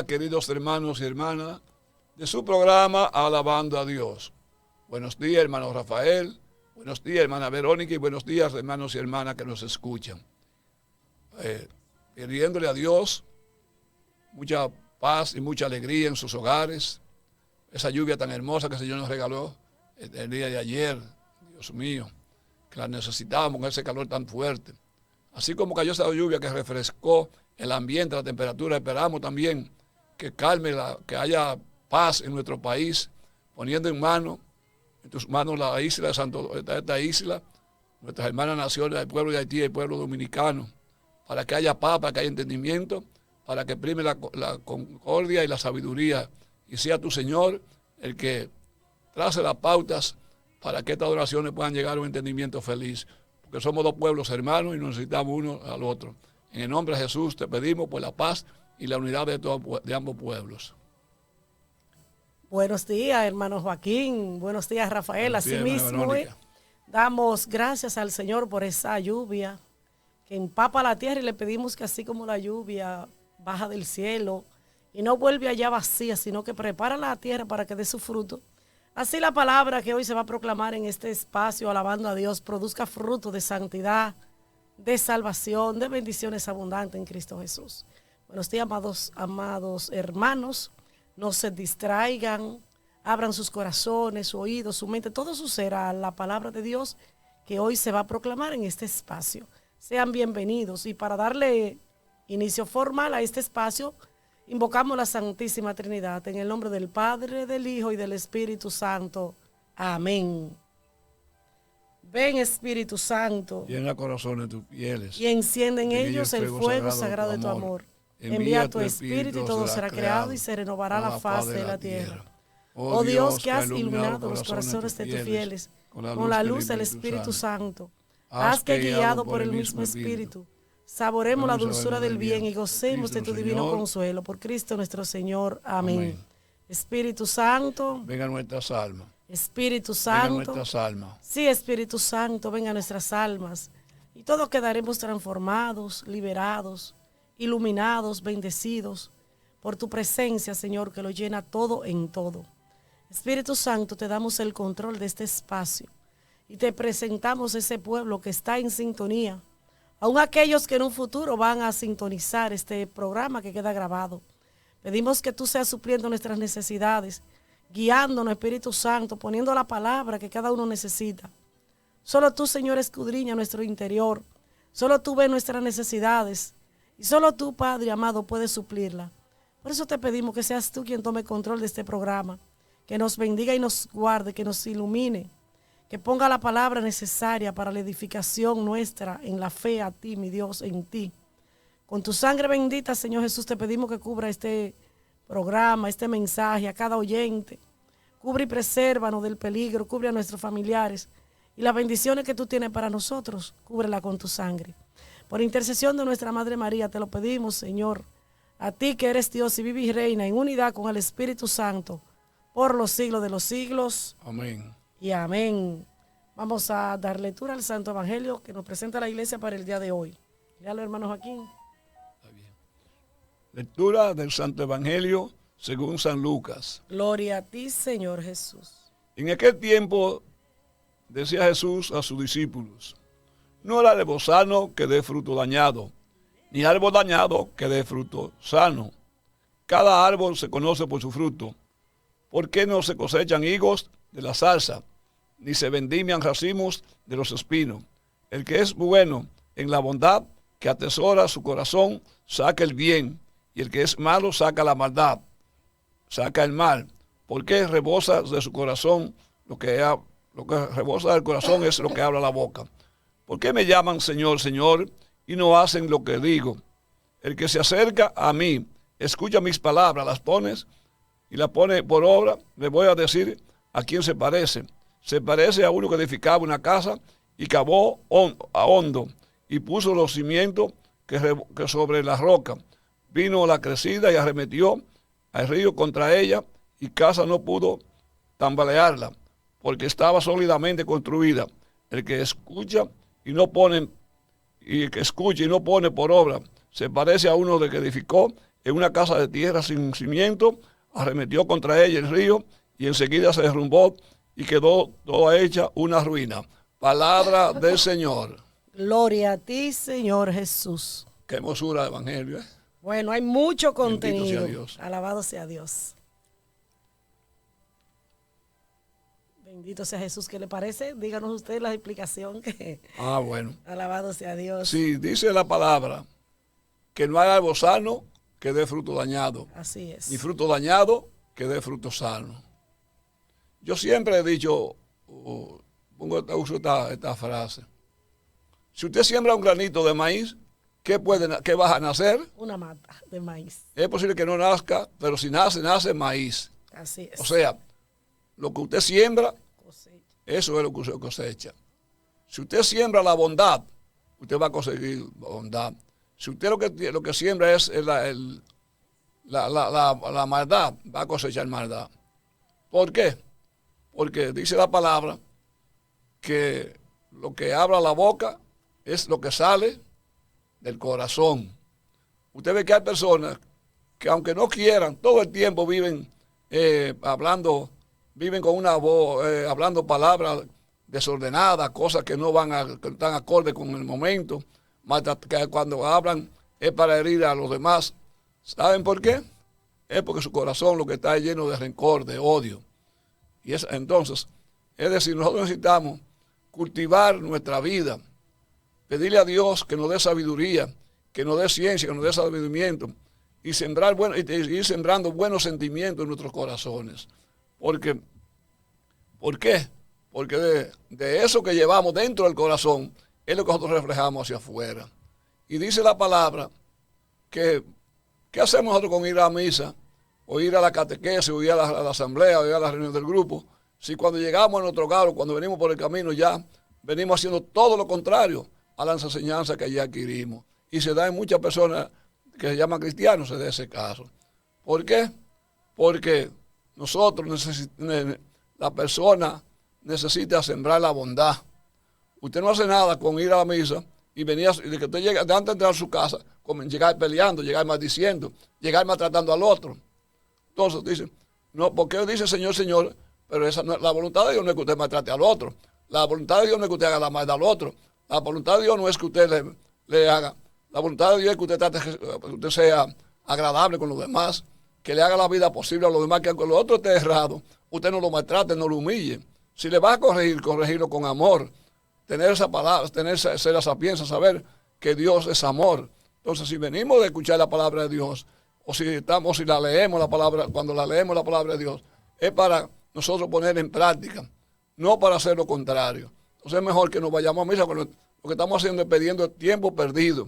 días, queridos hermanos y hermanas, de su programa Alabando a Dios. Buenos días, hermano Rafael. Buenos días, hermana Verónica. Y buenos días, hermanos y hermanas que nos escuchan. Pidiéndole a Dios mucha paz y mucha alegría en sus hogares. Esa lluvia tan hermosa que el Señor nos regaló el día de ayer, Dios mío, que la necesitábamos con ese calor tan fuerte. Así como cayó esa lluvia que refrescó el ambiente, la temperatura, esperamos también que calme, que haya paz en nuestro país, poniendo en tus manos la isla de esta isla, nuestras hermanas naciones, el pueblo de Haití y el pueblo dominicano, para que haya paz, para que haya entendimiento, para que prime la concordia y la sabiduría, y sea tu Señor el que trace las pautas para que estas oraciones puedan llegar a un entendimiento feliz, porque somos dos pueblos hermanos y nos necesitamos uno al otro. En el nombre de Jesús te pedimos por la paz y la unidad de ambos pueblos. Buenos días, hermano Joaquín. Buenos días, Rafael. Asimismo, damos gracias al Señor por esa lluvia que empapa la tierra, y le pedimos que así como la lluvia baja del cielo y no vuelve allá vacía, sino que prepara la tierra para que dé su fruto, así la palabra que hoy se va a proclamar en este espacio, alabando a Dios, produzca fruto de santidad, de salvación, de bendiciones abundantes en Cristo Jesús. Buenos días, amados hermanos. No se distraigan, abran sus corazones, su oído, su mente, todo su ser a la palabra de Dios que hoy se va a proclamar en este espacio. Sean bienvenidos, y para darle inicio formal a este espacio, invocamos la Santísima Trinidad en el nombre del Padre, del Hijo y del Espíritu Santo. Amén. Ven, Espíritu Santo, llena corazones tus fieles y enciende en ellos el fuego sagrado de tu amor. Envía tu Espíritu y todo será creado y se renovará la faz de la tierra. Oh Dios, que has iluminado los corazones de tus fieles con la luz del Espíritu Santo, haz que, guiado por el mismo Espíritu, saboremos la dulzura del bien y gocemos de tu divino consuelo. Por Cristo nuestro Señor. Amén. Espíritu Santo, venga a nuestras almas. Espíritu Santo, venga a nuestras almas. Sí, Espíritu Santo, venga a nuestras almas. Y todos quedaremos transformados, liberados, iluminados, bendecidos por tu presencia, Señor, que lo llena todo en todo. Espíritu Santo, te damos el control de este espacio y te presentamos ese pueblo que está en sintonía, aun aquellos que en un futuro van a sintonizar este programa que queda grabado. Pedimos que tú seas supliendo nuestras necesidades, guiándonos, Espíritu Santo, poniendo la palabra que cada uno necesita. Solo tú, Señor, escudriña nuestro interior. Solo tú ves nuestras necesidades. Y solo tú, Padre amado, puedes suplirla. Por eso te pedimos que seas tú quien tome control de este programa, que nos bendiga y nos guarde, que nos ilumine, que ponga la palabra necesaria para la edificación nuestra en la fe a ti, mi Dios, en ti. Con tu sangre bendita, Señor Jesús, te pedimos que cubra este programa, este mensaje a cada oyente. Cubre y presérvanos del peligro, cubre a nuestros familiares, y las bendiciones que tú tienes para nosotros, cúbrela con tu sangre. Por intercesión de nuestra Madre María, te lo pedimos, Señor, a ti que eres Dios y vive y reina en unidad con el Espíritu Santo, por los siglos de los siglos. Amén. Y amén. Vamos a dar lectura al Santo Evangelio que nos presenta la iglesia para el día de hoy. Léalo, hermano Joaquín. Está bien. Lectura del Santo Evangelio según San Lucas. Gloria a ti, Señor Jesús. En aquel tiempo decía Jesús a sus discípulos: no era árbol sano que dé fruto dañado, ni árbol dañado que dé fruto sano. Cada árbol se conoce por su fruto. ¿Por qué no se cosechan higos de la zarza, ni se vendimian racimos de los espinos? El que es bueno en la bondad, que atesora su corazón, saca el bien, y el que es malo saca la maldad, saca el mal. Porque rebosa de su corazón lo que rebosa del corazón es lo que habla la boca. ¿Por qué me llaman Señor, Señor, y no hacen lo que digo? El que se acerca a mí, escucha mis palabras, las pone por obra, le voy a decir a quién se parece. Se parece a uno que edificaba una casa y cavó a hondo y puso los cimientos que sobre la roca. Vino la crecida y arremetió al río contra ella, y casa no pudo tambalearla, porque estaba sólidamente construida. El que escucha y el que escucha y no pone por obra, se parece a uno de que edificó en una casa de tierra sin cimiento, arremetió contra ella el río y enseguida se derrumbó y quedó toda hecha una ruina. Palabra del Señor. Gloria a ti, Señor Jesús. Qué hermosura de evangelio, ¿eh? Bueno, hay mucho contenido. Bendito sea Dios. Alabado sea Dios. Bendito sea Jesús. ¿Qué le parece? Díganos usted la explicación. Bueno. Alabado sea Dios. Sí, dice la palabra que no hay árbol sano que dé fruto dañado. Así es. Ni fruto dañado que dé fruto sano. Yo siempre he dicho, uso esta frase. Si usted siembra un granito de maíz, ¿qué va a nacer? Una mata de maíz. Es posible que no nazca, pero si nace, nace maíz. Así es. O sea, lo que usted siembra, cosecha. Eso es lo que usted cosecha. Si usted siembra la bondad, usted va a conseguir bondad. Si usted lo que siembra es la maldad, va a cosechar maldad. ¿Por qué? Porque dice la palabra que lo que habla la boca es lo que sale del corazón. Usted ve que hay personas que aunque no quieran, todo el tiempo viven viven con una voz, hablando palabras desordenadas, cosas que no están acorde con el momento, que cuando hablan es para herir a los demás. ¿Saben por qué? Es porque su corazón lo que está es lleno de rencor, de odio. Y entonces, es decir, nosotros necesitamos cultivar nuestra vida, pedirle a Dios que nos dé sabiduría, que nos dé ciencia, que nos dé sabimiento, y sembrar ir sembrando buenos sentimientos en nuestros corazones. ¿Por qué? Porque de eso que llevamos dentro del corazón es lo que nosotros reflejamos hacia afuera. Y dice la palabra que ¿qué hacemos nosotros con ir a la misa, o ir a la catequesis, o ir a la asamblea, o ir a la reunión del grupo? Si cuando llegamos a nuestro hogar, o cuando venimos por el camino ya, venimos haciendo todo lo contrario a las enseñanzas que ya adquirimos. Y se da en muchas personas que se llaman cristianos, se da ese caso. ¿Por qué? Porque nosotros, la persona necesita sembrar la bondad. Usted no hace nada con ir a la misa y venir, de que usted llega, de antes de entrar a su casa, llegar peleando, llegar maldiciendo, llegar maltratando al otro. Entonces dice, no, porque dice Señor, Señor, pero la voluntad de Dios no es que usted maltrate al otro. La voluntad de Dios no es que usted haga la maldad al otro. La voluntad de Dios no es que usted le haga. La voluntad de Dios es que usted sea agradable con los demás, que le haga la vida posible a los demás, que aunque el otro esté errado, usted no lo maltrate, no lo humille. Si le va a corregir, corregirlo con amor. Tener esa palabra, ser la sapiencia, saber que Dios es amor. Entonces, si venimos de escuchar la palabra de Dios, o si la leemos la palabra, cuando la leemos la palabra de Dios, es para nosotros poner en práctica, no para hacer lo contrario. Entonces es mejor que nos vayamos a misa, cuando lo que estamos haciendo es pidiendo tiempo perdido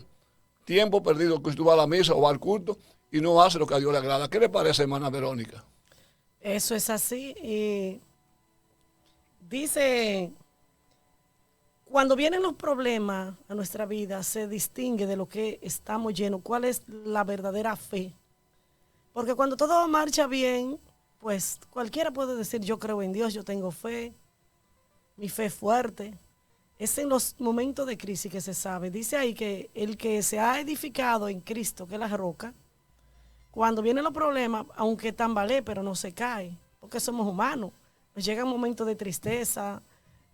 que usted va a la misa o va al culto y no hace lo que a Dios le agrada. ¿Qué le parece, hermana Verónica? Eso es así. Y dice, cuando vienen los problemas a nuestra vida, se distingue de lo que estamos llenos, cuál es la verdadera fe. Porque cuando todo marcha bien, pues cualquiera puede decir, yo creo en Dios, yo tengo fe, mi fe es fuerte. Es en los momentos de crisis que se sabe. Dice ahí que el que se ha edificado en Cristo, que es la roca, cuando vienen los problemas, aunque tambalee, pero no se cae, porque somos humanos. Nos llegan momentos de tristeza,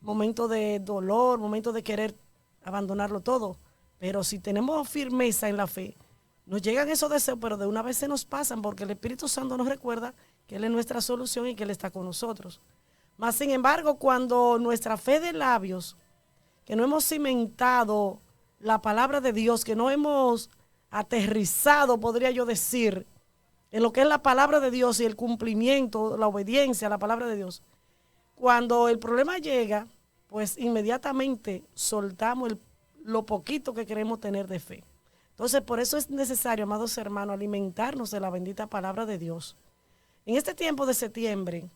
momentos de dolor, momentos de querer abandonarlo todo. Pero si tenemos firmeza en la fe, nos llegan esos deseos, pero de una vez se nos pasan, porque el Espíritu Santo nos recuerda que Él es nuestra solución y que Él está con nosotros. Mas, sin embargo, cuando nuestra fe de labios, que no hemos cimentado la palabra de Dios, que no hemos aterrizado, podría yo decir, en lo que es la palabra de Dios y el cumplimiento, la obediencia a la palabra de Dios, cuando el problema llega, pues inmediatamente soltamos lo poquito que queremos tener de fe. Entonces, por eso es necesario, amados hermanos, alimentarnos de la bendita palabra de Dios. En este tiempo de septiembre,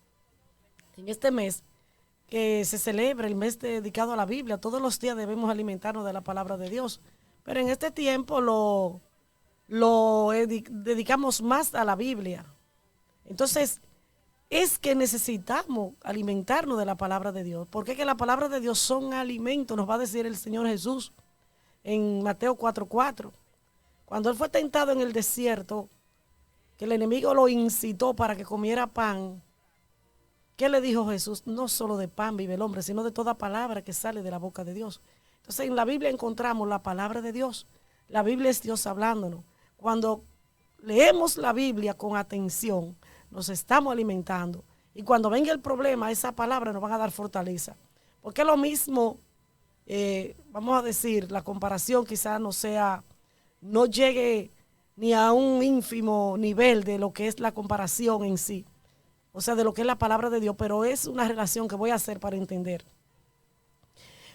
en este mes, que se celebra el mes dedicado a la Biblia, todos los días debemos alimentarnos de la palabra de Dios. Pero en este tiempo dedicamos más a la Biblia. Entonces, es que necesitamos alimentarnos de la palabra de Dios. Porque es que la palabra de Dios son alimentos, nos va a decir el Señor Jesús en Mateo 4:4. Cuando Él fue tentado en el desierto que el enemigo lo incitó para que comiera pan, ¿qué le dijo Jesús? No solo de pan vive el hombre, sino de toda palabra que sale de la boca de Dios. Entonces en la Biblia encontramos la palabra de Dios. La Biblia es Dios hablándonos. Cuando leemos la Biblia con atención, nos estamos alimentando. Y cuando venga el problema, esa palabra nos van a dar fortaleza. Porque es lo mismo, vamos a decir, la comparación quizás no llegue ni a un ínfimo nivel de lo que es la comparación en sí. O sea, de lo que es la palabra de Dios, pero es una relación que voy a hacer para entender.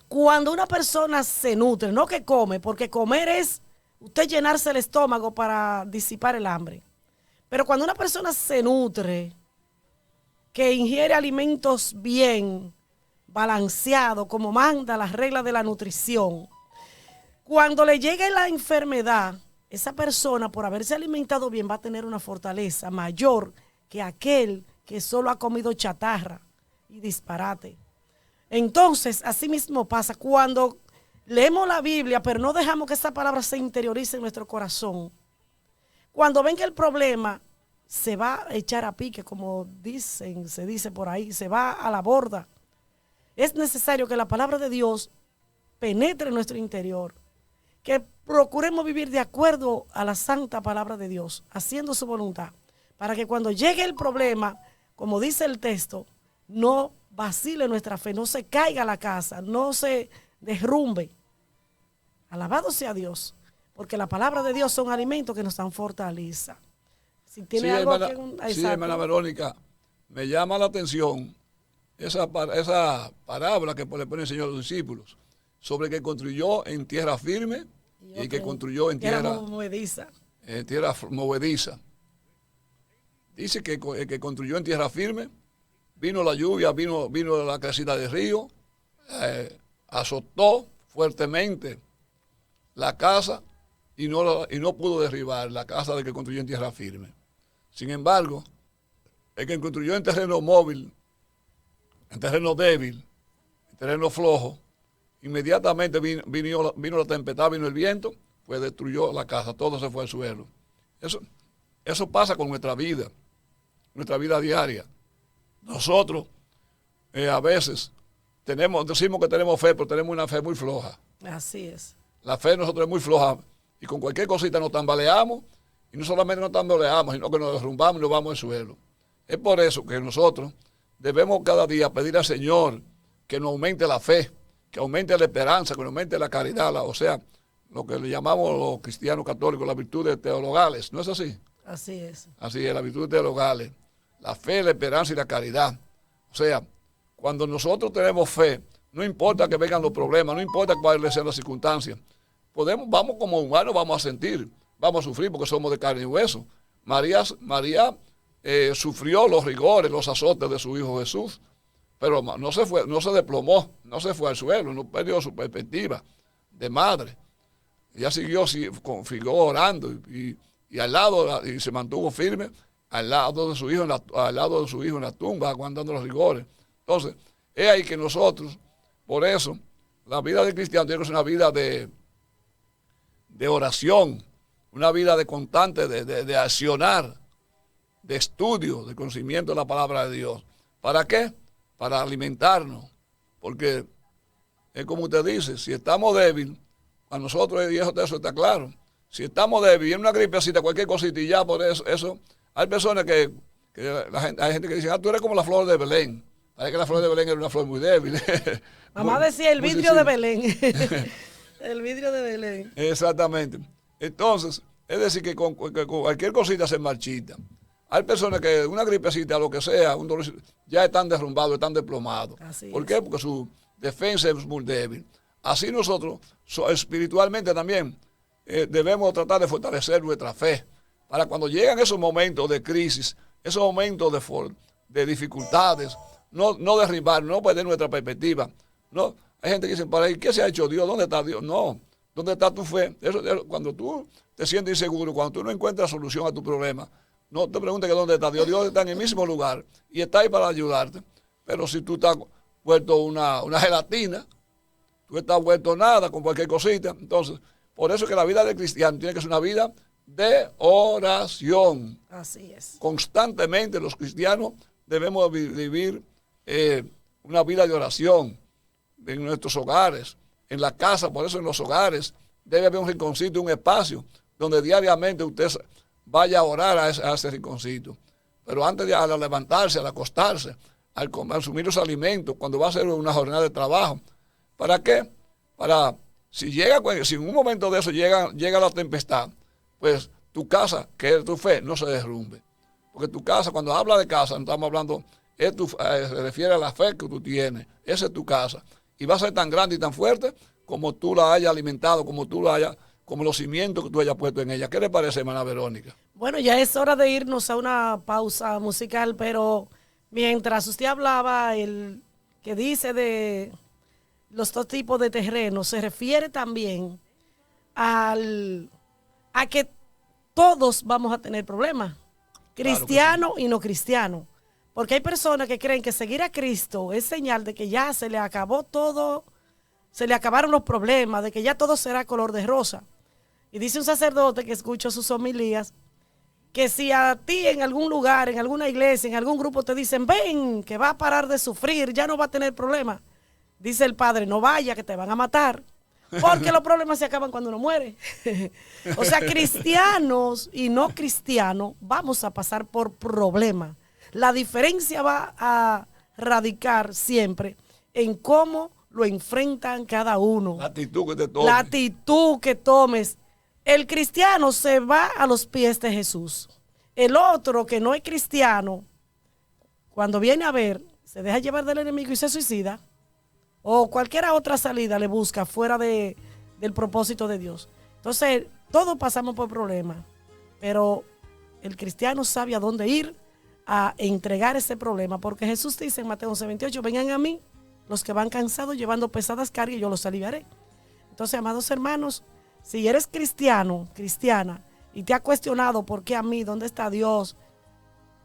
Cuando una persona se nutre, no que come, porque comer es usted llenarse el estómago para disipar el hambre. Pero cuando una persona se nutre, que ingiere alimentos bien balanceados, como manda las reglas de la nutrición, cuando le llegue la enfermedad, esa persona, por haberse alimentado bien, va a tener una fortaleza mayor que aquel que solo ha comido chatarra y disparate. Entonces, así mismo pasa cuando leemos la Biblia, pero no dejamos que esa palabra se interiorice en nuestro corazón. Cuando venga el problema, se va a echar a pique, como se dice por ahí, se va a la borda. Es necesario que la palabra de Dios penetre en nuestro interior, que procuremos vivir de acuerdo a la santa palabra de Dios, haciendo su voluntad, para que cuando llegue el problema, como dice el texto, no vacile nuestra fe, no se caiga la casa, no se derrumbe. Alabado sea Dios, porque la palabra de Dios son alimentos que nos dan fortaleza. Si tiene algo hermana Verónica, me llama la atención esa parábola que le pone el Señor a los discípulos, sobre que construyó en tierra firme y que construyó en tierra movediza. Dice que el que construyó en tierra firme, vino la lluvia, vino la crecida del río, azotó fuertemente la casa y no pudo derribar la casa del que construyó en tierra firme. Sin embargo, el que construyó en terreno móvil, en terreno débil, en terreno flojo, inmediatamente vino la tempestad, vino el viento, pues destruyó la casa, todo se fue al suelo. Eso pasa con nuestra vida diaria. Nosotros a veces decimos que tenemos fe, pero tenemos una fe muy floja. Así es. La fe de nosotros es muy floja y con cualquier cosita nos tambaleamos, y no solamente nos tambaleamos, sino que nos derrumbamos y nos vamos al suelo. Es por eso que nosotros debemos cada día pedir al Señor que nos aumente la fe, que aumente la esperanza, que nos aumente la caridad, o sea, lo que le llamamos los cristianos católicos las virtudes teologales, ¿no es así? Así es. Así es, las virtudes teologales, la fe, la esperanza y la caridad. O sea, cuando nosotros tenemos fe, no importa que vengan los problemas, no importa cuáles sean las circunstancias, vamos como humanos, vamos a sentir, vamos a sufrir porque somos de carne y hueso. María sufrió los rigores, los azotes de su hijo Jesús, pero no se desplomó, no se fue al suelo, no perdió su perspectiva de madre. Ella siguió orando y al lado, y se mantuvo firme al lado de su hijo en la tumba, aguantando los rigores. Entonces, es ahí que nosotros, por eso, la vida del cristiano tiene que ser una vida de oración, una vida de constante, de accionar, de estudio, de conocimiento de la palabra de Dios. ¿Para qué? Para alimentarnos. Porque es como usted dice, si estamos débiles, a nosotros, y eso está claro, si estamos débiles, en una gripecita, cualquier cosita, y ya por eso hay personas hay gente que dice, tú eres como la flor de Belén. Parece que la flor de Belén era una flor muy débil. Mamá decía el vidrio de Belén. El vidrio de Belén. Exactamente. Entonces, es decir, que con cualquier cosita se marchita. Hay personas que una gripecita, lo que sea, un dolor, ya están derrumbados, están desplomados. ¿Por qué? Porque su defensa es muy débil. Así nosotros, espiritualmente también, debemos tratar de fortalecer nuestra fe. Para cuando llegan esos momentos de crisis, esos momentos de dificultades, no derribar, no perder nuestra perspectiva. No, hay gente que dice, ¿para ahí qué se ha hecho Dios? ¿Dónde está Dios? No, ¿dónde está tu fe? Cuando tú te sientes inseguro, cuando tú no encuentras solución a tu problema, no te preguntes que dónde está Dios. Dios está en el mismo lugar y está ahí para ayudarte. Pero si tú estás vuelto una gelatina, tú estás vuelto nada con cualquier cosita. Entonces, por eso es que la vida del cristiano tiene que ser una vida de oración. Así es. Constantemente los cristianos debemos vivir una vida de oración en nuestros hogares, en la casa. Por eso en los hogares debe haber un rinconcito, un espacio donde diariamente usted vaya a orar a ese rinconcito. Pero antes de al levantarse, al acostarse, al consumir los alimentos, cuando va a hacer una jornada de trabajo. ¿Para qué? Para, si en un momento de eso llega la tempestad, pues tu casa, que es tu fe, no se derrumbe. Porque tu casa, cuando habla de casa, no estamos hablando, se refiere a la fe que tú tienes. Esa es tu casa. Y va a ser tan grande y tan fuerte como tú la hayas alimentado, como los cimientos que tú hayas puesto en ella. ¿Qué le parece, hermana Verónica? Bueno, ya es hora de irnos a una pausa musical, pero mientras usted hablaba, el que dice de los dos tipos de terrenos, se refiere también a que todos vamos a tener problemas, cristiano y no cristiano. Porque hay personas que creen que seguir a Cristo es señal de que ya se le acabó todo, se le acabaron los problemas, de que ya todo será color de rosa. Y dice un sacerdote que escucho sus homilías, que si a ti en algún lugar, en alguna iglesia, en algún grupo te dicen, ven, que va a parar de sufrir, ya no va a tener problemas, dice el padre, no vaya, que te van a matar, porque los problemas se acaban cuando uno muere. O sea, cristianos y no cristianos vamos a pasar por problemas. La diferencia va a radicar siempre en cómo lo enfrentan cada uno. La actitud que te tomes. La actitud que tomes. El cristiano se va a los pies de Jesús. El otro que no es cristiano, cuando viene a ver, se deja llevar del enemigo y se suicida. O cualquier otra salida le busca fuera del propósito de Dios. Entonces, todos pasamos por problemas, pero el cristiano sabe a dónde ir a entregar ese problema, porque Jesús dice en Mateo 11:28, vengan a mí los que van cansados llevando pesadas cargas y yo los aliviaré. Entonces, amados hermanos, si eres cristiano, cristiana, y te ha cuestionado por qué a mí, dónde está Dios,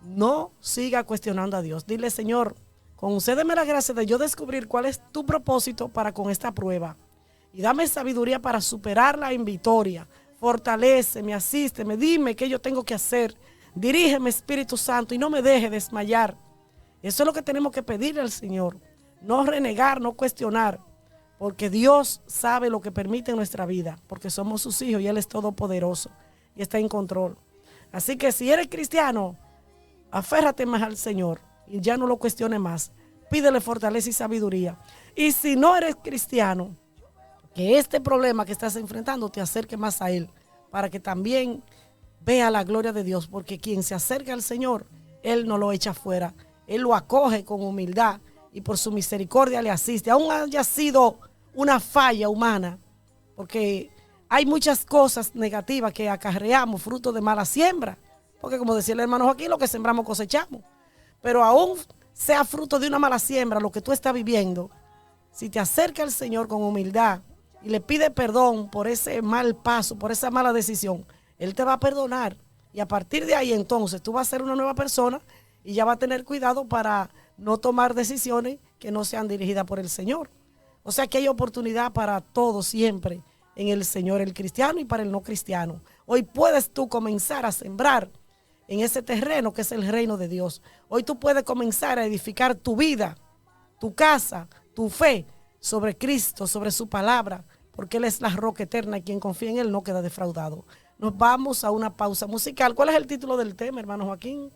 no siga cuestionando a Dios. Dile, Señor, concédeme la gracia de yo descubrir cuál es tu propósito para con esta prueba. Y dame sabiduría para superarla en victoria. Fortaléceme, asísteme, dime qué yo tengo que hacer. Dirígeme, Espíritu Santo, y no me deje desmayar. Eso es lo que tenemos que pedirle al Señor. No renegar, no cuestionar. Porque Dios sabe lo que permite en nuestra vida. Porque somos sus hijos y Él es todopoderoso. Y está en control. Así que si eres cristiano, aférrate más al Señor. Y ya no lo cuestione más. Pídele fortaleza y sabiduría. Y si no eres cristiano, que este problema que estás enfrentando te acerque más a Él, para que también vea la gloria de Dios, porque quien se acerca al Señor, Él no lo echa fuera, Él lo acoge con humildad y por su misericordia le asiste, aún haya sido una falla humana, porque hay muchas cosas negativas que acarreamos, fruto de mala siembra, porque como decía el hermano Joaquín, lo que sembramos cosechamos, pero aún sea fruto de una mala siembra, lo que tú estás viviendo, si te acerca al Señor con humildad, y le pide perdón por ese mal paso, por esa mala decisión, Él te va a perdonar. Y a partir de ahí entonces tú vas a ser una nueva persona y ya va a tener cuidado para no tomar decisiones que no sean dirigidas por el Señor. O sea que hay oportunidad para todos siempre en el Señor, el cristiano y para el no cristiano. Hoy puedes tú comenzar a sembrar en ese terreno que es el reino de Dios. Hoy tú puedes comenzar a edificar tu vida, tu casa, tu fe sobre Cristo, sobre su palabra, porque Él es la roca eterna y quien confía en Él no queda defraudado. Nos vamos a una pausa musical. ¿Cuál es el título del tema, hermano Joaquín?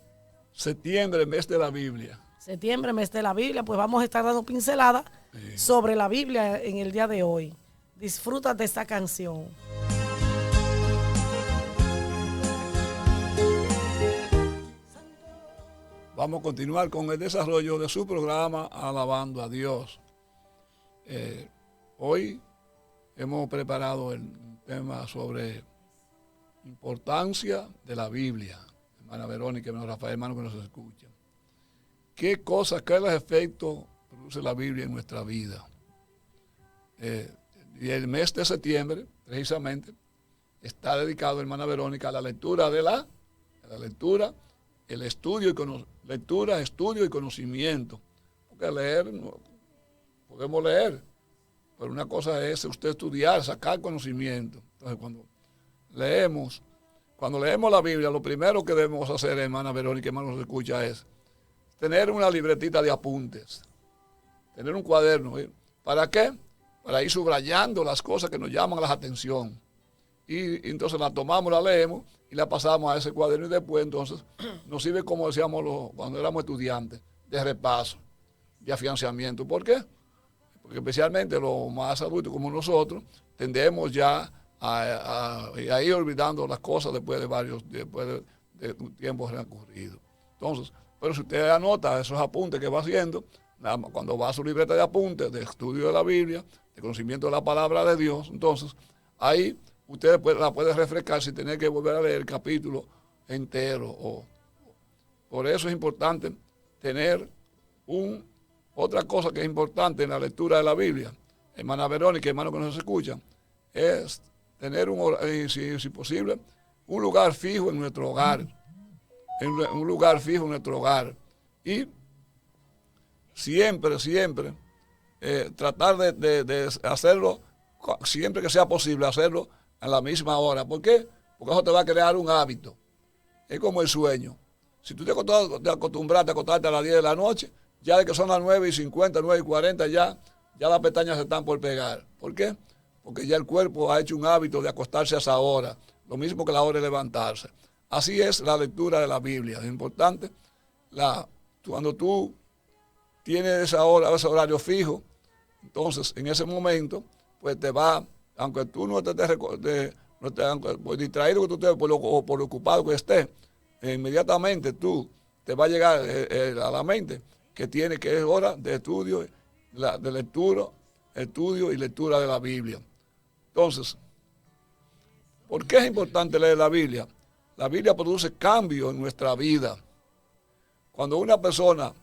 Septiembre, mes de la Biblia. Septiembre, mes de la Biblia. Pues vamos a estar dando pinceladas sobre la Biblia en el día de hoy. Disfruta de esta canción. Vamos a continuar con el desarrollo de su programa Alabando a Dios. Hoy hemos preparado el tema sobre importancia de la Biblia. Hermana Verónica, hermano Rafael, hermano que nos escuchan. ¿Qué cosas, qué los efectos produce la Biblia en nuestra vida? Y el mes de septiembre, precisamente, está dedicado, hermana Verónica, a la lectura el estudio y conocimiento. Porque leer, no, podemos leer, pero una cosa es usted estudiar, sacar conocimiento. Entonces, cuando leemos, cuando leemos la Biblia, lo primero que debemos hacer, hermana Verónica, hermano, nos escucha, es tener una libretita de apuntes, tener un cuaderno. ¿Eh? ¿Para qué? Para ir subrayando las cosas que nos llaman la atención. Y entonces la tomamos, la leemos y la pasamos a ese cuaderno y después entonces nos sirve, como decíamos cuando éramos estudiantes, de repaso, de afianzamiento. ¿Por qué? Porque especialmente los más adultos como nosotros tendemos ya a ir olvidando las cosas después de un tiempo transcurrido. Entonces, pero si usted anota esos apuntes que va haciendo, cuando va a su libreta de apuntes, de estudio de la Biblia, de conocimiento de la palabra de Dios, entonces ahí usted la puede refrescar sin tener que volver a leer el capítulo entero. Por eso es importante tener otra cosa que es importante en la lectura de la Biblia, hermana Verónica, hermano que nos escuchan, es tener si posible, un lugar fijo en nuestro hogar. Un lugar fijo en nuestro hogar. Y siempre tratar de hacerlo, siempre que sea posible, hacerlo a la misma hora. ¿Por qué? Porque eso te va a crear un hábito. Es como el sueño. Si tú te acostumbraste a acostarte a las 10 de la noche, ya de que son las 9:50, 9:40, ya las pestañas se están por pegar. ¿Por qué? Porque ya el cuerpo ha hecho un hábito de acostarse a esa hora, lo mismo que la hora de levantarse. Así es la lectura de la Biblia. Es importante, cuando tú tienes esa hora, ese horario fijo, entonces en ese momento, pues te va, aunque tú no estés distraído que tú estés, por ocupado que estés, inmediatamente tú te va a llegar a la mente que es hora de estudio, de lectura, estudio y lectura de la Biblia. Entonces, ¿por qué es importante leer la Biblia? La Biblia produce cambio en nuestra vida. Cuando una persona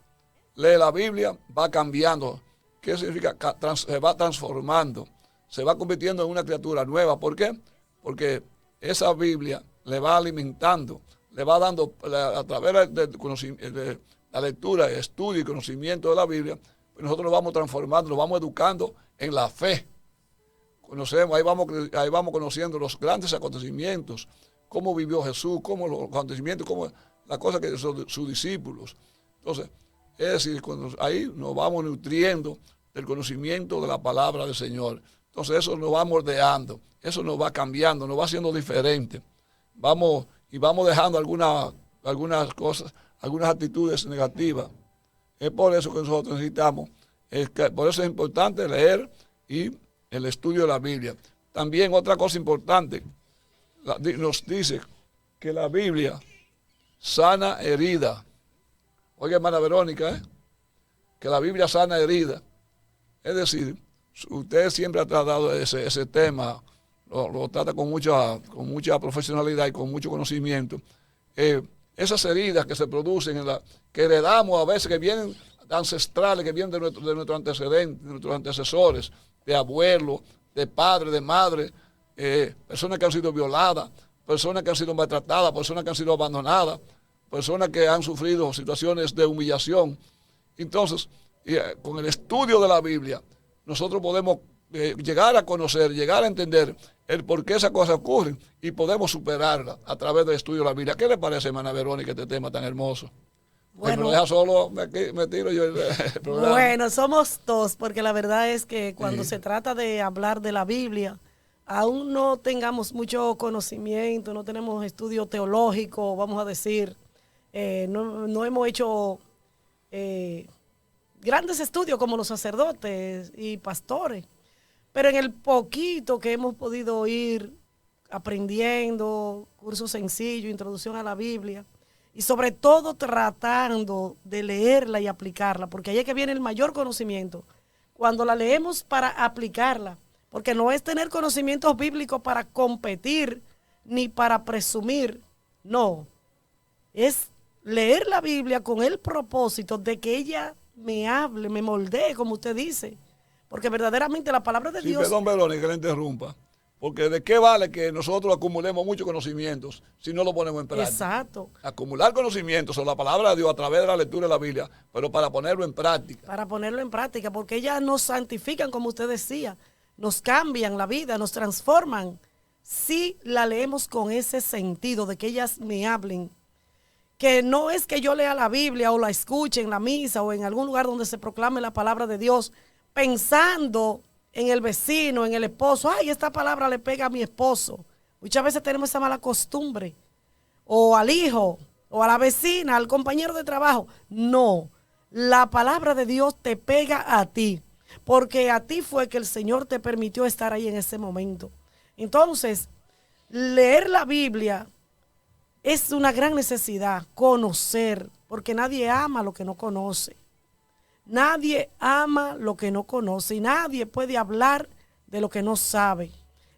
lee la Biblia, va cambiando. ¿Qué significa? Se va transformando, se va convirtiendo en una criatura nueva. ¿Por qué? Porque esa Biblia le va alimentando, le va dando, a través de la lectura, estudio y conocimiento de la Biblia, pues nosotros nos vamos transformando, nos vamos educando en la fe. Ahí vamos conociendo los grandes acontecimientos, cómo vivió Jesús, cómo los acontecimientos, cómo las cosas que son sus discípulos. Entonces, es decir, ahí nos vamos nutriendo del conocimiento de la palabra del Señor. Entonces eso nos va moldeando, eso nos va cambiando, nos va haciendo diferente. Vamos dejando algunas cosas, algunas actitudes negativas. Es por eso que nosotros necesitamos, por eso es importante leer y el estudio de la Biblia. También otra cosa importante, nos dice que la Biblia sana herida. Oiga, hermana Verónica, que la Biblia sana herida. Es decir, usted siempre ha tratado ese tema, lo trata con mucha profesionalidad y con mucho conocimiento. Esas heridas que se producen, que heredamos a veces, que vienen ancestrales, que vienen de nuestros antecedentes, de nuestros antecesores, de abuelos, de padres, de madres, personas que han sido violadas, personas que han sido maltratadas, personas que han sido abandonadas, personas que han sufrido situaciones de humillación. Entonces, con el estudio de la Biblia, nosotros podemos llegar a conocer, llegar a entender el por qué esas cosas ocurren y podemos superarlas a través del estudio de la Biblia. ¿Qué le parece, hermana Verónica, este tema tan hermoso? Bueno, me deja solo, me tiro yo el programa. Bueno, somos dos, porque la verdad es que cuando se trata de hablar de la Biblia, aún no tengamos mucho conocimiento, no tenemos estudio teológico, vamos a decir, no hemos hecho grandes estudios como los sacerdotes y pastores, pero en el poquito que hemos podido ir aprendiendo, cursos sencillos, introducción a la Biblia, y sobre todo tratando de leerla y aplicarla, porque ahí es que viene el mayor conocimiento, cuando la leemos para aplicarla, porque no es tener conocimientos bíblicos para competir ni para presumir, no, es leer la Biblia con el propósito de que ella me hable, me moldee, como usted dice, porque verdaderamente la palabra de Dios... Perdón, Verónica, que le interrumpa, porque ¿de qué vale que nosotros acumulemos muchos conocimientos si no lo ponemos en práctica? Exacto. Acumular conocimientos sobre la palabra de Dios a través de la lectura de la Biblia, pero para ponerlo en práctica. Para ponerlo en práctica, porque ellas nos santifican, como usted decía, nos cambian la vida, nos transforman si la leemos con ese sentido de que ellas me hablen, que no es que yo lea la Biblia o la escuche en la misa o en algún lugar donde se proclame la palabra de Dios, pensando en el vecino, en el esposo. Ay, esta palabra le pega a mi esposo. Muchas veces tenemos esa mala costumbre. O al hijo, o a la vecina, al compañero de trabajo. No, la palabra de Dios te pega a ti, porque a ti fue que el Señor te permitió estar ahí en ese momento. Entonces, leer la Biblia es una gran necesidad, conocer, porque nadie ama lo que no conoce. Nadie ama lo que no conoce y nadie puede hablar de lo que no sabe.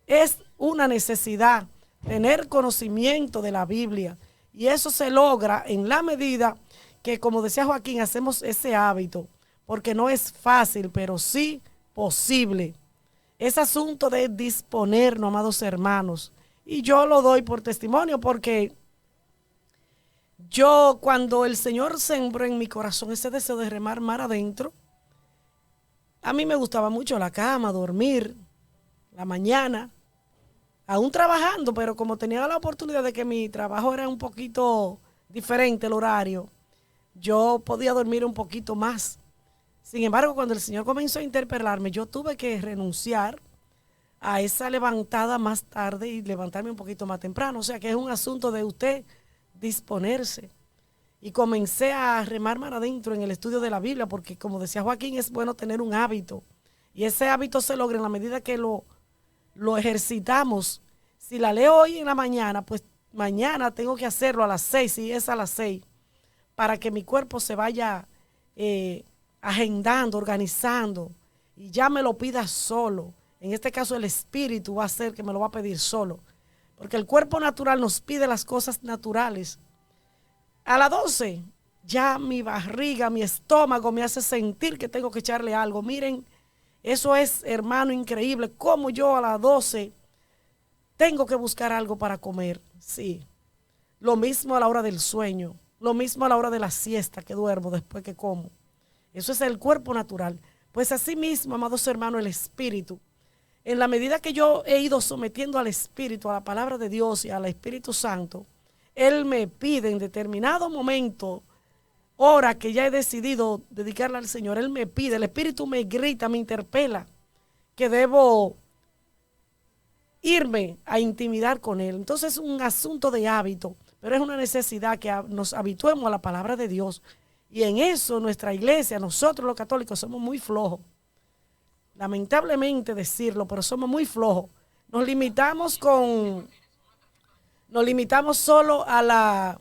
Es una necesidad tener conocimiento de la Biblia y eso se logra en la medida que, como decía Joaquín, hacemos ese hábito, porque no es fácil, pero sí posible. Es asunto de disponernos, amados hermanos, y yo lo doy por testimonio porque yo, cuando el Señor sembró en mi corazón ese deseo de remar mar adentro, a mí me gustaba mucho la cama, dormir, la mañana, aún trabajando, pero como tenía la oportunidad de que mi trabajo era un poquito diferente el horario, yo podía dormir un poquito más. Sin embargo, cuando el Señor comenzó a interpelarme, yo tuve que renunciar a esa levantada más tarde y levantarme un poquito más temprano. O sea que es un asunto de usted disponerse. Y comencé a remar mar adentro en el estudio de la Biblia, porque como decía Joaquín, es bueno tener un hábito. Y ese hábito se logra en la medida que lo ejercitamos. Si la leo hoy en la mañana, pues mañana tengo que hacerlo a las 6, si es a las 6, para que mi cuerpo se vaya agendando, organizando, y ya me lo pida solo. En este caso el espíritu va a ser que me lo va a pedir solo, porque el cuerpo natural nos pide las cosas naturales. A las 12 ya mi barriga, mi estómago me hace sentir que tengo que echarle algo. Miren, eso es, hermano, increíble, cómo yo a las 12 tengo que buscar algo para comer. Sí, lo mismo a la hora del sueño, lo mismo a la hora de la siesta, que duermo después que como. Eso es el cuerpo natural. Pues así mismo, amados hermanos, el espíritu. En la medida que yo he ido sometiendo al Espíritu, a la palabra de Dios y al Espíritu Santo, Él me pide en determinado momento, hora que ya he decidido dedicarla al Señor, Él me pide, el Espíritu me grita, me interpela, que debo irme a intimidar con Él. Entonces es un asunto de hábito, pero es una necesidad que nos habituemos a la palabra de Dios. Y en eso nuestra iglesia, nosotros los católicos, somos muy flojos. Lamentablemente decirlo, pero somos muy flojos. Nos limitamos solo a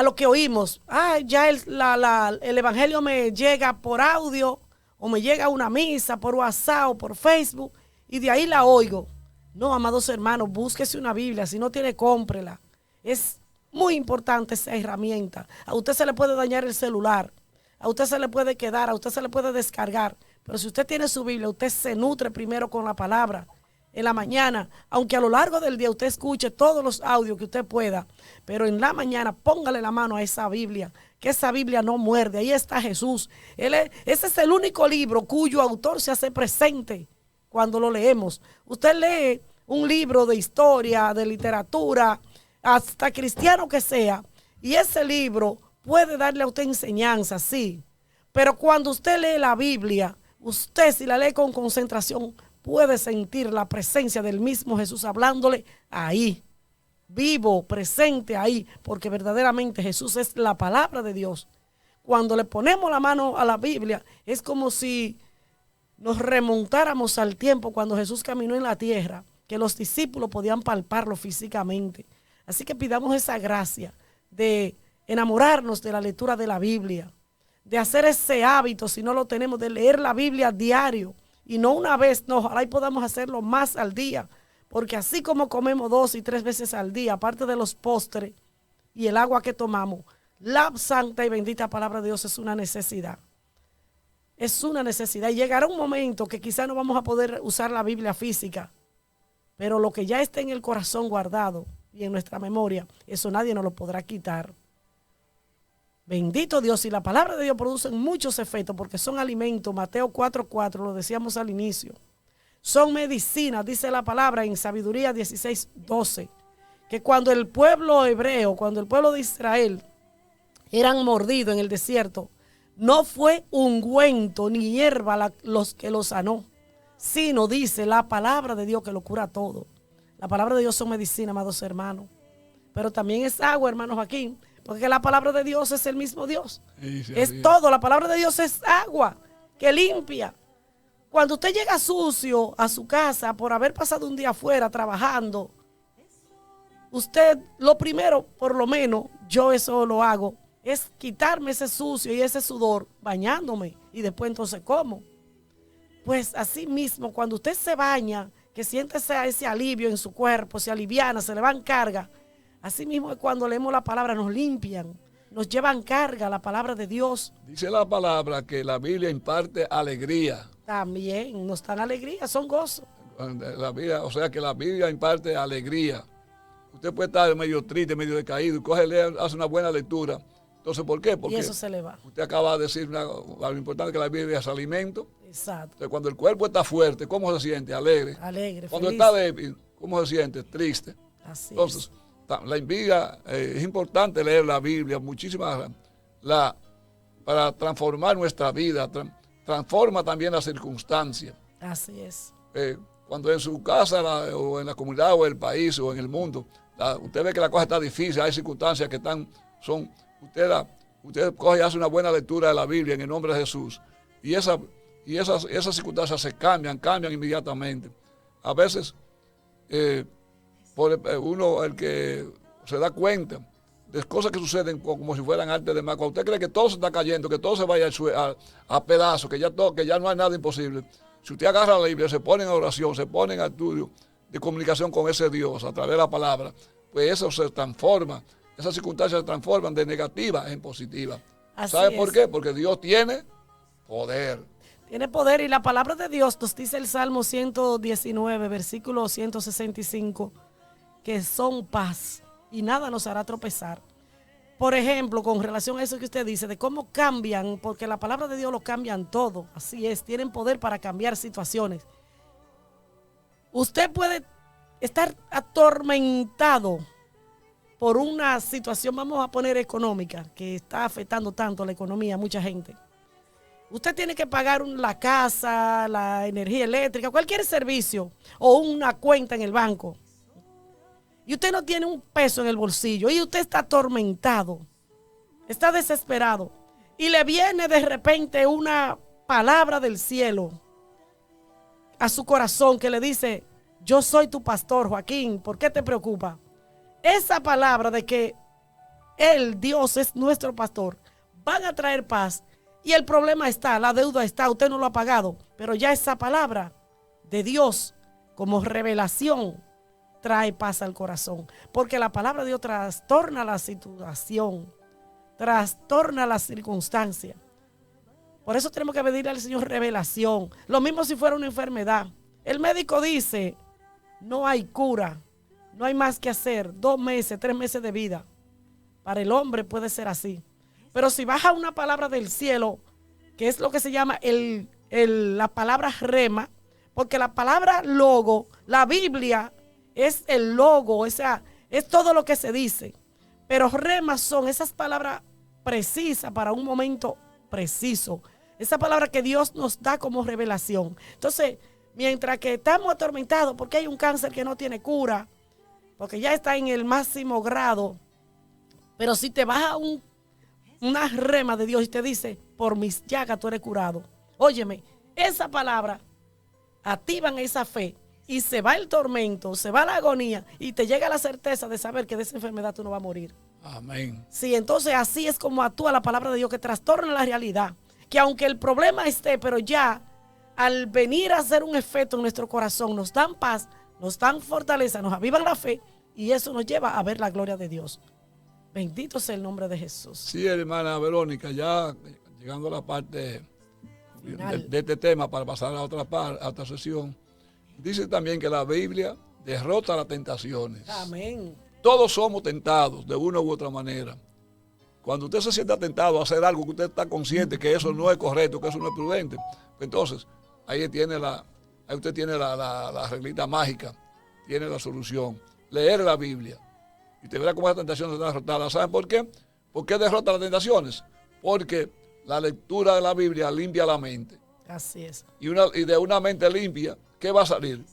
lo que oímos. Ya el evangelio me llega por audio o me llega a una misa por WhatsApp o por Facebook y de ahí la oigo. No, amados hermanos, búsquese una Biblia. Si no tiene, cómprela. Es muy importante esa herramienta. A usted se le puede dañar el celular, a usted se le puede quedar, a usted se le puede descargar. Pero si usted tiene su Biblia, usted se nutre primero con la palabra en la mañana, aunque a lo largo del día usted escuche todos los audios que usted pueda, pero en la mañana póngale la mano a esa Biblia, que esa Biblia no muerde. Ahí está Jesús. Ese es el único libro cuyo autor se hace presente cuando lo leemos. Usted lee un libro de historia, de literatura, hasta cristiano que sea, y ese libro puede darle a usted enseñanza, sí, pero cuando usted lee la Biblia, usted, si la lee con concentración, puede sentir la presencia del mismo Jesús hablándole ahí, vivo, presente ahí, porque verdaderamente Jesús es la palabra de Dios. Cuando le ponemos la mano a la Biblia, es como si nos remontáramos al tiempo cuando Jesús caminó en la tierra, que los discípulos podían palparlo físicamente. Así que pidamos esa gracia de enamorarnos de la lectura de la Biblia, de hacer ese hábito, si no lo tenemos, de leer la Biblia diario y no una vez, no, ojalá y podamos hacerlo más al día, porque así como comemos 2 y 3 veces al día, aparte de los postres y el agua que tomamos, la santa y bendita palabra de Dios es una necesidad. Es una necesidad y llegará un momento que quizás no vamos a poder usar la Biblia física, pero lo que ya está en el corazón guardado y en nuestra memoria, eso nadie nos lo podrá quitar. Bendito Dios, y la palabra de Dios produce muchos efectos porque son alimentos. Mateo 4:4, lo decíamos al inicio. son medicina, dice la palabra en Sabiduría 16:12, que cuando el pueblo hebreo, cuando el pueblo de Israel eran mordidos en el desierto, no fue ungüento ni hierba los que los sanó, sino dice la palabra de Dios que lo cura todo. La palabra de Dios son medicina, amados hermanos. Pero también es agua, hermano Joaquín, porque la palabra de Dios es el mismo Dios. Sí, es todo, la palabra de Dios es agua que limpia. Cuando usted llega sucio a su casa por haber pasado un día afuera trabajando, usted lo primero, por lo menos, yo eso lo hago, es quitarme ese sucio y ese sudor bañándome y después entonces como. Pues así mismo, cuando usted se baña, que siente ese alivio en su cuerpo, se aliviana, se le van carga. Así mismo es cuando leemos la palabra, nos limpian, nos llevan carga la palabra de Dios. Dice la palabra que la Biblia imparte alegría. También nos dan alegría, son gozo. O sea que la Biblia imparte alegría. Usted puede estar medio triste, medio decaído, y coge, lee, hace una buena lectura. Entonces, ¿por qué? Porque y eso se le va. Usted acaba de decir algo importante, que la Biblia es alimento. Exacto. Entonces, cuando el cuerpo está fuerte, ¿cómo se siente? Alegre. Alegre, cuando feliz. Está débil, ¿cómo se siente? Triste. Así entonces, la Biblia, es importante leer la Biblia, para transformar nuestra vida, transforma también las circunstancias. Así es. Cuando en su casa o en la comunidad o en el país o en el mundo, usted ve que la cosa está difícil, hay circunstancias que usted coge y hace una buena lectura de la Biblia en el nombre de Jesús y esas circunstancias se cambian inmediatamente. A veces uno el que se da cuenta de cosas que suceden como si fueran arte de magia. Cuando usted cree que todo se está cayendo, que todo se vaya a pedazos, que ya no hay nada imposible. Si usted agarra la Biblia, se pone en oración, se pone en estudio de comunicación con ese Dios a través de la palabra, pues eso se transforma. Esas circunstancias se transforman de negativas en positivas. ¿Sabe por qué? Porque Dios tiene poder. Tiene poder y la palabra de Dios nos dice el Salmo 119, versículo 165, que son paz y nada nos hará tropezar. Por ejemplo, con relación a eso que usted dice, de cómo cambian, porque la palabra de Dios lo cambian todo. Así es, tienen poder para cambiar situaciones. Usted puede estar atormentado por una situación, vamos a poner económica, que está afectando tanto la economía a mucha gente. Usted tiene que pagar la casa, la energía eléctrica, cualquier servicio o una cuenta en el banco. Y usted no tiene un peso en el bolsillo y usted está atormentado, está desesperado. Y le viene de repente una palabra del cielo a su corazón que le dice: yo soy tu pastor, Joaquín, ¿por qué te preocupa? Esa palabra de que Él, Dios, es nuestro pastor, van a traer paz. Y el problema está, la deuda está, usted no lo ha pagado. Pero ya esa palabra de Dios como revelación trae paz al corazón. Porque la palabra de Dios trastorna la situación, trastorna las circunstancias. Por eso tenemos que pedirle al Señor revelación. Lo mismo si fuera una enfermedad. El médico dice, no hay cura, no hay más que hacer, 2 meses, 3 meses de vida. Para el hombre puede ser así. Pero si baja una palabra del cielo, que es lo que se llama la palabra rema, porque la palabra logo, la Biblia es el logo, o sea, es todo lo que se dice. Pero remas son esas palabras precisas para un momento preciso. Esa palabra que Dios nos da como revelación. Entonces, mientras que estamos atormentados porque hay un cáncer que no tiene cura, porque ya está en el máximo grado, pero si te baja una rema de Dios y te dice, por mis llagas tú eres curado. Óyeme, esa palabra activan esa fe y se va el tormento, se va la agonía y te llega la certeza de saber que de esa enfermedad tú no vas a morir. Amén. Sí, entonces así es como actúa la palabra de Dios, que trastorna la realidad. Que aunque el problema esté, pero ya al venir a hacer un efecto en nuestro corazón, nos dan paz, nos dan fortaleza, nos avivan la fe y eso nos lleva a ver la gloria de Dios. Bendito sea el nombre de Jesús. Sí, hermana Verónica, ya llegando a la parte de este tema para pasar a otra sesión. Dice también que la Biblia derrota las tentaciones. Amén. Todos somos tentados de una u otra manera. Cuando usted se siente tentado a hacer algo que usted está consciente que eso no es correcto, que eso no es prudente, entonces ahí tiene Ahí usted tiene la reglita mágica, tiene la solución. Leer la Biblia. Y te verá cómo las tentaciones están derrotadas. ¿Saben por qué? ¿Por qué derrota las tentaciones? Porque la lectura de la Biblia limpia la mente. Así es. Y de una mente limpia, ¿qué va a salir?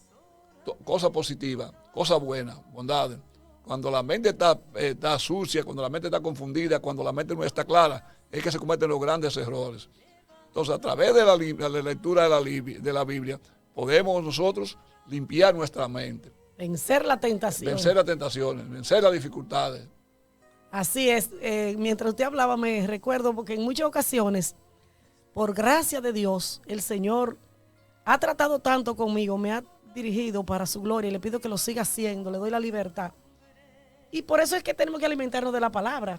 Cosas positivas, cosas buenas, bondades. Cuando la mente está sucia, cuando la mente está confundida, cuando la mente no está clara, es que se cometen los grandes errores. Entonces, a través de la lectura de la Biblia, podemos nosotros limpiar nuestra mente. Vencer la tentación. Vencer las tentaciones, vencer las dificultades. Así es. Mientras usted hablaba, me recuerdo, porque en muchas ocasiones, por gracia de Dios, el Señor ha tratado tanto conmigo, me ha dirigido para su gloria, y le pido que lo siga haciendo, le doy la libertad. Y por eso es que tenemos que alimentarnos de la palabra.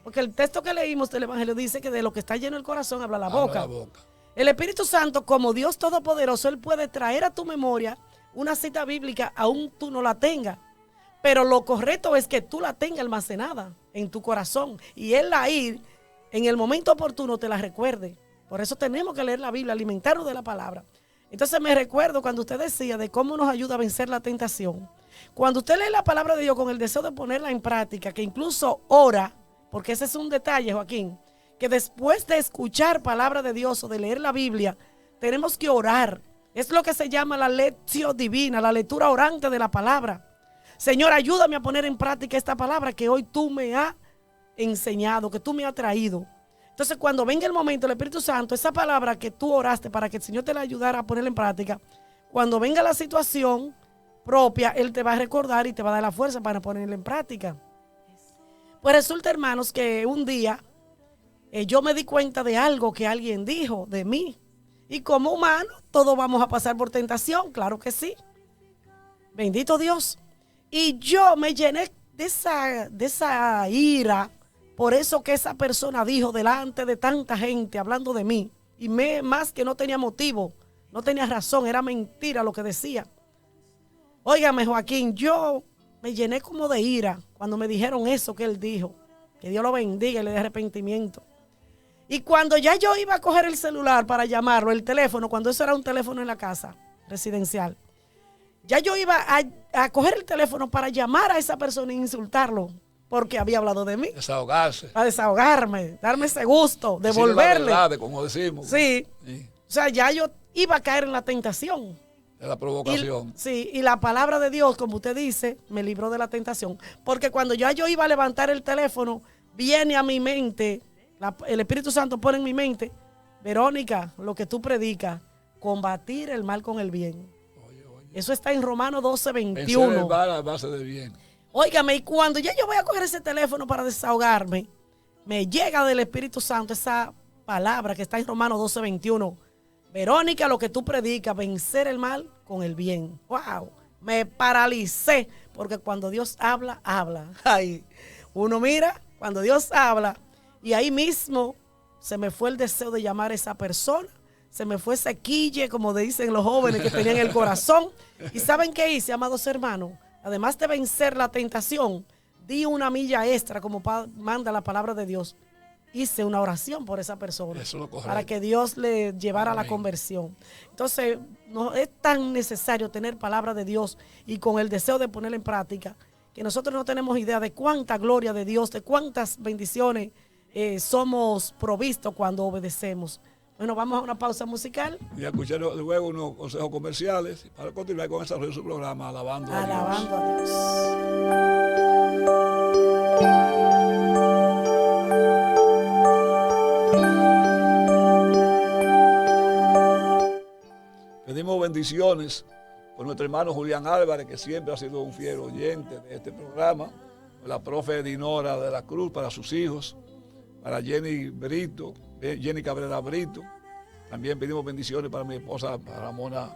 Porque el texto que leímos del Evangelio dice que de lo que está lleno el corazón habla la boca. El Espíritu Santo, como Dios Todopoderoso, Él puede traer a tu memoria una cita bíblica, aún tú no la tengas. Pero lo correcto es que tú la tengas almacenada en tu corazón. Y Él ahí, en el momento oportuno, te la recuerde. Por eso tenemos que leer la Biblia, alimentarnos de la palabra. Entonces me recuerdo cuando usted decía de cómo nos ayuda a vencer la tentación. Cuando usted lee la palabra de Dios con el deseo de ponerla en práctica, que incluso ora, porque ese es un detalle, Joaquín, que después de escuchar palabra de Dios o de leer la Biblia, tenemos que orar. Es lo que se llama la lección divina, la lectura orante de la palabra. Señor, ayúdame a poner en práctica esta palabra que hoy tú me has enseñado, que tú me has traído. Entonces, cuando venga el momento, el Espíritu Santo, esa palabra que tú oraste para que el Señor te la ayudara a ponerla en práctica, cuando venga la situación propia, Él te va a recordar y te va a dar la fuerza para ponerla en práctica. Pues resulta, hermanos, que un día yo me di cuenta de algo que alguien dijo de mí. Y como humano, todos vamos a pasar por tentación, claro que sí. Bendito Dios. Y yo me llené de esa ira por eso que esa persona dijo delante de tanta gente hablando de mí. Y más que no tenía motivo, no tenía razón, era mentira lo que decía. Óigame, Joaquín, yo me llené como de ira cuando me dijeron eso que él dijo. Que Dios lo bendiga y le dé arrepentimiento. Y cuando ya yo iba a coger el celular para llamarlo, el teléfono, cuando eso era un teléfono en la casa residencial, ya yo iba a coger el teléfono para llamar a esa persona e insultarlo porque había hablado de mí. Desahogarse. Para desahogarme, darme ese gusto, devolverle. La verdad, como decimos. Sí. O sea, ya yo iba a caer en la tentación. De la provocación. Y la palabra de Dios, como usted dice, me libró de la tentación. Porque cuando ya yo iba a levantar el teléfono, viene a mi mente, el Espíritu Santo pone en mi mente, Verónica, lo que tú predicas, combatir el mal con el bien. Oye. Eso está en Romanos 12:21. Vencer el mal a base de bien. Óigame, y cuando ya yo voy a coger ese teléfono para desahogarme, me llega del Espíritu Santo esa palabra que está en Romanos 12:21. Verónica, lo que tú predicas, vencer el mal con el bien. ¡Wow! Me paralicé, porque cuando Dios habla, habla. Ay, uno mira, cuando Dios habla, y ahí mismo se me fue el deseo de llamar a esa persona, se me fue ese quille, como dicen los jóvenes que tenían el corazón. ¿Y saben qué hice, amados hermanos? Además de vencer la tentación, di una milla extra, como manda la palabra de Dios. Hice una oración por esa persona. Eso es lo correcto. Para que Dios le llevara a la conversión. Entonces, no es tan necesario tener palabra de Dios y con el deseo de ponerla en práctica, que nosotros no tenemos idea de cuánta gloria de Dios, de cuántas bendiciones somos provistos cuando obedecemos. Bueno, vamos a una pausa musical. Y a escuchar luego unos consejos comerciales para continuar con el desarrollo de su programa, Alabando a Dios. Alabando a Dios. Pedimos bendiciones por nuestro hermano Julián Álvarez, que siempre ha sido un fiel oyente de este programa, por la profe Dinora de la Cruz, para sus hijos, para Jenny Cabrera Brito. También pedimos bendiciones para mi esposa Ramona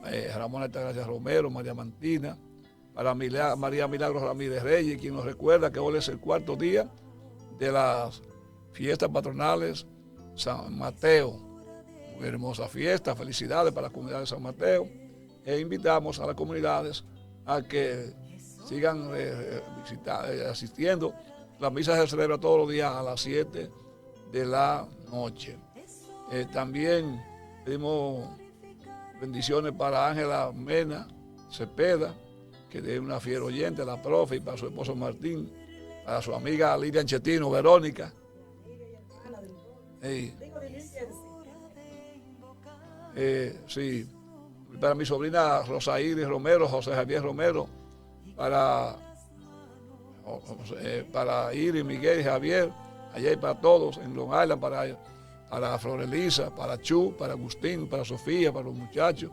Altagracia Romero, María Mantina, para María Milagros Ramírez Reyes, quien nos recuerda que hoy es el cuarto día de las fiestas patronales San Mateo. Muy hermosa fiesta, felicidades para la comunidad de San Mateo. E invitamos a las comunidades a que sigan asistiendo. La misa se celebra todos los días a las 7 de la noche. También pedimos Bendiciones para Ángela Mena Cepeda, que es una fiel oyente, la profe, y para su esposo Martín, para su amiga Lilian Chetino, Verónica. Sí, para mi sobrina Rosa Iris Romero, José Javier Romero, para Iris, Miguel y Javier, allá y para todos en Long Island, para Florelisa, para Chu, para Agustín, para Sofía, para los muchachos.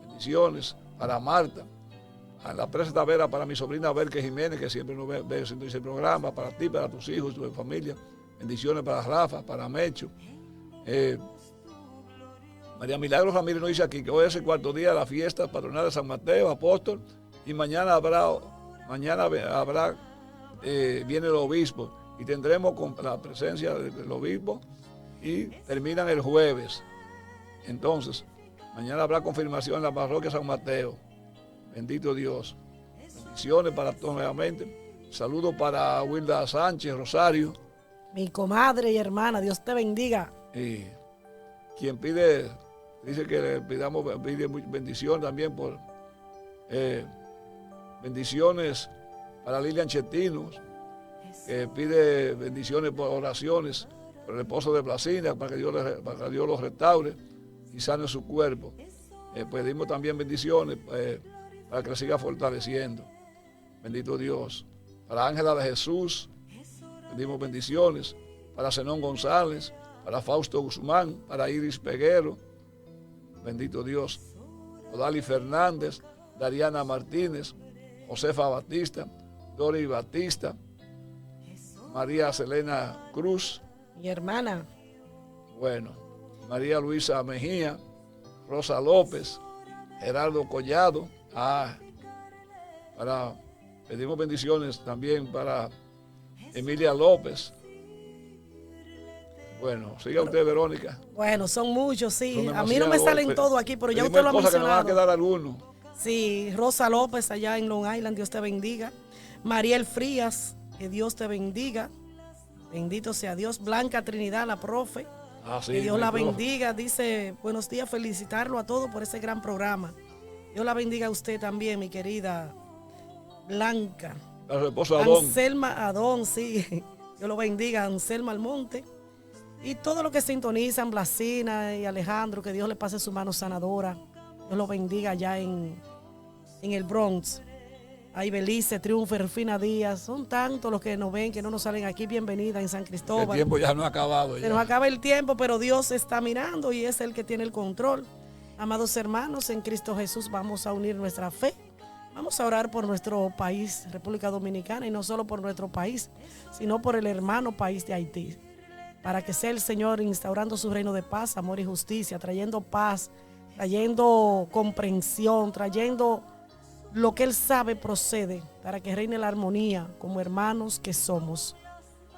Bendiciones para Marta, a la presa Tavera, para mi sobrina Berke Jiménez, que siempre nos ve haciendo ese programa, para ti, para tus hijos, tu familia. Bendiciones para Rafa, para Mecho. María Milagros Ramírez nos dice aquí que hoy es el cuarto día de la fiesta patronal de San Mateo, apóstol, y mañana viene el obispo y tendremos con la presencia del obispo y terminan el jueves. Entonces, mañana habrá confirmación en la parroquia San Mateo. Bendito Dios. Bendiciones para todos nuevamente. Saludos para Wilda Sánchez, Rosario. Mi comadre y hermana, Dios te bendiga. Y quien dice que le pide bendición también por bendiciones para Lilian Chetinos, que pide bendiciones por oraciones por el esposo de Blasina, para que Dios los restaure y sane su cuerpo. Pedimos también bendiciones para que le siga fortaleciendo. Bendito Dios. Para Ángela de Jesús, pedimos bendiciones. Para Zenón González, para Fausto Guzmán, para Iris Peguero. Bendito Dios. Odali Fernández, Dariana Martínez, Josefa Batista, Dori Batista, María Selena Cruz. Mi hermana. Bueno, María Luisa Mejía, Rosa López, Gerardo Collado. Pedimos bendiciones también para Emilia López. Bueno, siga usted, Verónica. Bueno, son muchos, sí. A mí no me salen todos aquí, pero ya usted lo ha mencionado. Que nos van a quedar algunos. Sí, Rosa López allá en Long Island, Dios te bendiga. Mariel Frías, que Dios te bendiga. Bendito sea Dios. Blanca Trinidad, la profe. Sí, que Dios la bendiga. Dice, buenos días, felicitarlo a todos por ese gran programa. Dios la bendiga a usted también, mi querida Blanca. A su esposo Adón. Anselma Adón, sí. Dios lo bendiga, Anselma Almonte. Y todos los que sintonizan, Blasina y Alejandro, que Dios le pase su mano sanadora. Dios lo bendiga allá en el Bronx. Ahí Belice, Triunfo, Rufina Díaz. Son tantos los que nos ven, que no nos salen aquí. Bienvenida en San Cristóbal. El tiempo ya no ha acabado. Se nos acaba el tiempo, pero Dios está mirando y es el que tiene el control. Amados hermanos, en Cristo Jesús vamos a unir nuestra fe. Vamos a orar por nuestro país, República Dominicana, y no solo por nuestro país, sino por el hermano país de Haití. Para que sea el Señor instaurando su reino de paz, amor y justicia, trayendo paz, trayendo comprensión, trayendo lo que Él sabe procede, para que reine la armonía como hermanos que somos.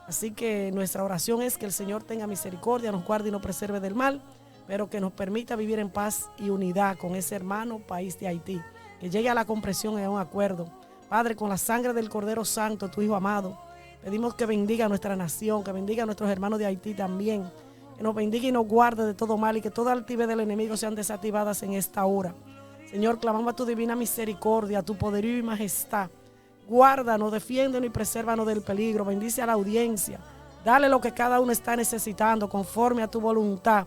Así que nuestra oración es que el Señor tenga misericordia, nos guarde y nos preserve del mal, pero que nos permita vivir en paz y unidad con ese hermano país de Haití, que llegue a la comprensión y a un acuerdo. Padre, con la sangre del Cordero Santo, tu Hijo amado, pedimos que bendiga a nuestra nación, que bendiga a nuestros hermanos de Haití también, que nos bendiga y nos guarde de todo mal y que toda altivez del enemigo sean desactivadas en esta hora. Señor, clamamos a tu divina misericordia, a tu poderío y majestad. Guárdanos, defiéndonos y presérvanos del peligro. Bendice a la audiencia. Dale lo que cada uno está necesitando conforme a tu voluntad.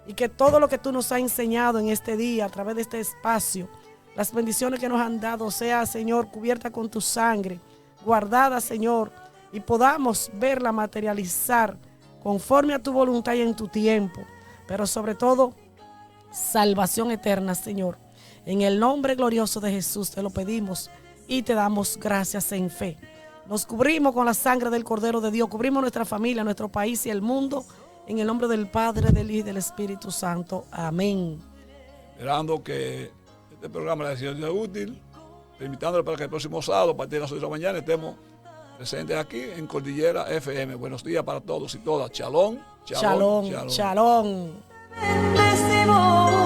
Y que todo lo que tú nos has enseñado en este día, a través de este espacio, las bendiciones que nos han dado, sea, Señor, cubierta con tu sangre, guardada, Señor, y podamos verla materializar conforme a tu voluntad y en tu tiempo. Pero sobre todo, salvación eterna, Señor. En el nombre glorioso de Jesús te lo pedimos y te damos gracias en fe. Nos cubrimos con la sangre del Cordero de Dios, cubrimos nuestra familia, nuestro país y el mundo, en el nombre del Padre, del Hijo y del Espíritu Santo. Amén. Esperando que este programa les sea útil, invitándole para que el próximo sábado, a partir de las 8 de la mañana, estemos presentes aquí en Cordillera FM. Buenos días para todos y todas. Shalom, shalom, Shalom, shalom. Shalom.